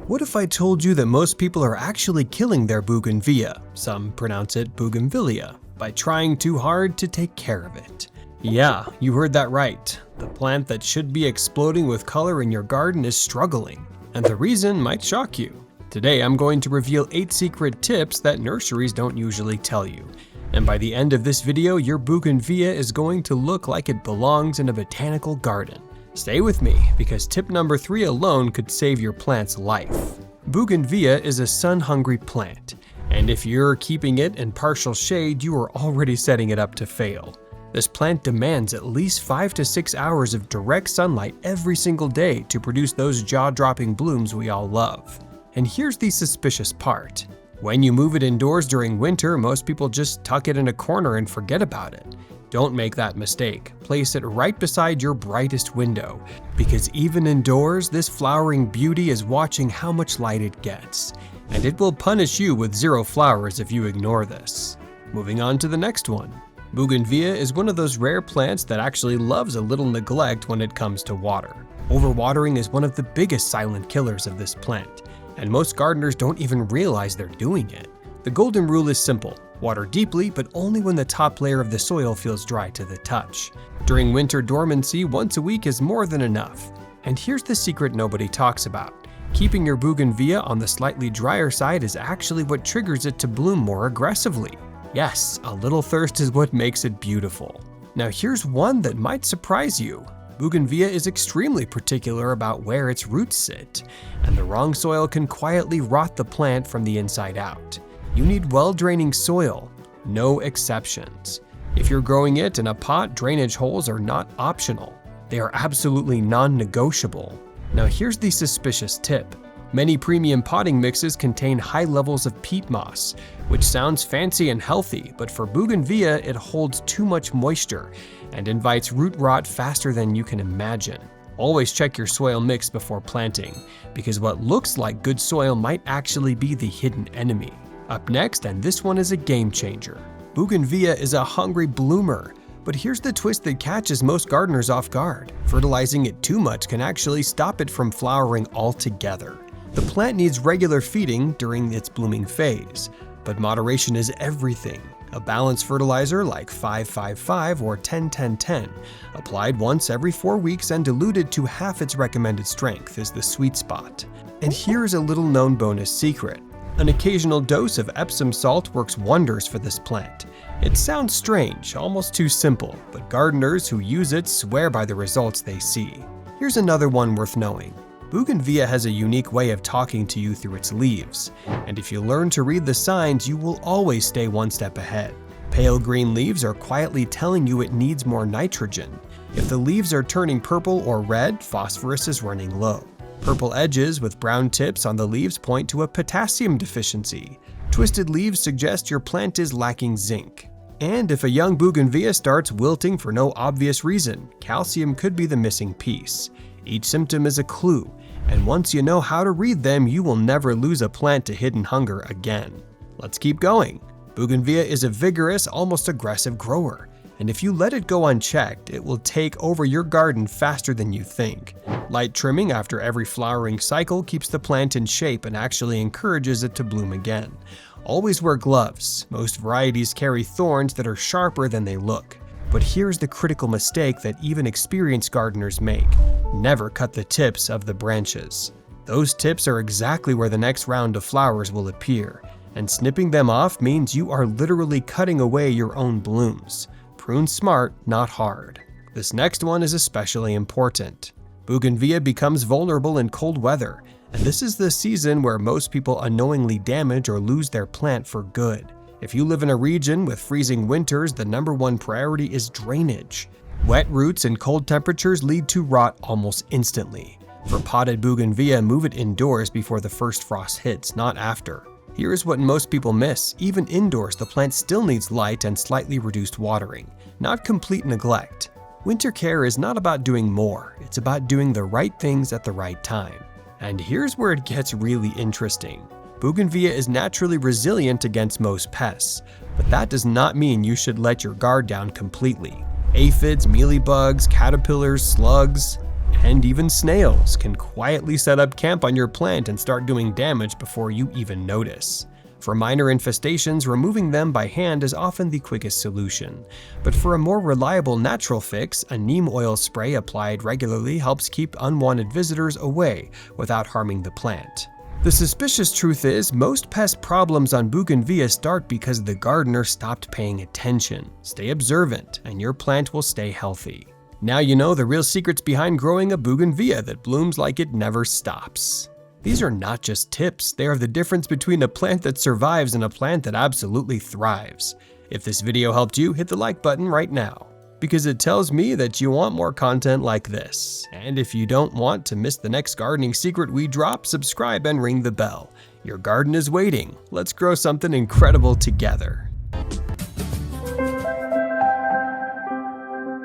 What if I told you that most people are actually killing their Bougainvillea, some pronounce it Bougainvillea, by trying too hard to take care of it? Yeah, you heard that right. The plant that should be exploding with color in your garden is struggling, and the reason might shock you. Today I'm going to reveal 8 secret tips that nurseries don't usually tell you. And by the end of this video, your Bougainvillea is going to look like it belongs in a botanical garden. Stay with me, because tip number 3 alone could save your plant's life. Bougainvillea is a sun-hungry plant, and if you're keeping it in partial shade, you are already setting it up to fail. This plant demands at least 5 to 6 hours of direct sunlight every single day to produce those jaw-dropping blooms we all love. And here's the suspicious part. When you move it indoors during winter, most people just tuck it in a corner and forget about it. Don't make that mistake. Place it right beside your brightest window, because even indoors, this flowering beauty is watching how much light it gets, and it will punish you with 0 flowers if you ignore this. Moving on to the next one. Bougainvillea is one of those rare plants that actually loves a little neglect when it comes to water. Overwatering is one of the biggest silent killers of this plant, and most gardeners don't even realize they're doing it. The golden rule is simple. Water deeply, but only when the top layer of the soil feels dry to the touch. During winter dormancy, once a week is more than enough. And here's the secret nobody talks about. Keeping your Bougainvillea on the slightly drier side is actually what triggers it to bloom more aggressively. Yes, a little thirst is what makes it beautiful. Now here's one that might surprise you. Bougainvillea is extremely particular about where its roots sit, and the wrong soil can quietly rot the plant from the inside out. You need well-draining soil, no exceptions. If you're growing it in a pot, drainage holes are not optional. They are absolutely non-negotiable. Now here's the suspicious tip. Many premium potting mixes contain high levels of peat moss, which sounds fancy and healthy, but for Bougainvillea it holds too much moisture and invites root rot faster than you can imagine. Always check your soil mix before planting, because what looks like good soil might actually be the hidden enemy. Up next, and this one is a game changer. Bougainvillea is a hungry bloomer, but here's the twist that catches most gardeners off guard. Fertilizing it too much can actually stop it from flowering altogether. The plant needs regular feeding during its blooming phase, but moderation is everything. A balanced fertilizer like 5-5-5 or 10-10-10, applied once every 4 weeks and diluted to half its recommended strength, is the sweet spot. And here's a little known bonus secret. An occasional dose of Epsom salt works wonders for this plant. It sounds strange, almost too simple, but gardeners who use it swear by the results they see. Here's another one worth knowing. Bougainvillea has a unique way of talking to you through its leaves, and if you learn to read the signs, you will always stay one step ahead. Pale green leaves are quietly telling you it needs more nitrogen. If the leaves are turning purple or red, phosphorus is running low. Purple edges with brown tips on the leaves point to a potassium deficiency. Twisted leaves suggest your plant is lacking zinc. And if a young Bougainvillea starts wilting for no obvious reason, calcium could be the missing piece. Each symptom is a clue, and once you know how to read them, you will never lose a plant to hidden hunger again. Let's keep going. Bougainvillea is a vigorous, almost aggressive grower, and if you let it go unchecked, it will take over your garden faster than you think. Light trimming after every flowering cycle keeps the plant in shape and actually encourages it to bloom again. Always wear gloves. Most varieties carry thorns that are sharper than they look. But here's the critical mistake that even experienced gardeners make. Never cut the tips of the branches. Those tips are exactly where the next round of flowers will appear, and snipping them off means you are literally cutting away your own blooms. Prune smart, not hard. This next one is especially important. Bougainvillea becomes vulnerable in cold weather, and this is the season where most people unknowingly damage or lose their plant for good. If you live in a region with freezing winters, the #1 priority is drainage. Wet roots and cold temperatures lead to rot almost instantly. For potted Bougainvillea, move it indoors before the first frost hits, not after. Here's what most people miss. Even indoors, the plant still needs light and slightly reduced watering, not complete neglect. Winter care is not about doing more, it's about doing the right things at the right time. And here's where it gets really interesting. Bougainvillea is naturally resilient against most pests, but that does not mean you should let your guard down completely. Aphids, mealybugs, caterpillars, slugs, And even snails can quietly set up camp on your plant and start doing damage before you even notice. For minor infestations, removing them by hand is often the quickest solution. But for a more reliable natural fix, a neem oil spray applied regularly helps keep unwanted visitors away without harming the plant. The suspicious truth is, most pest problems on Bougainvillea start because the gardener stopped paying attention. Stay observant, and your plant will stay healthy. Now you know the real secrets behind growing a Bougainvillea that blooms like it never stops. These are not just tips, they are the difference between a plant that survives and a plant that absolutely thrives. If this video helped you, hit the like button right now, because it tells me that you want more content like this. And if you don't want to miss the next gardening secret we drop, subscribe and ring the bell. Your garden is waiting. Let's grow something incredible together.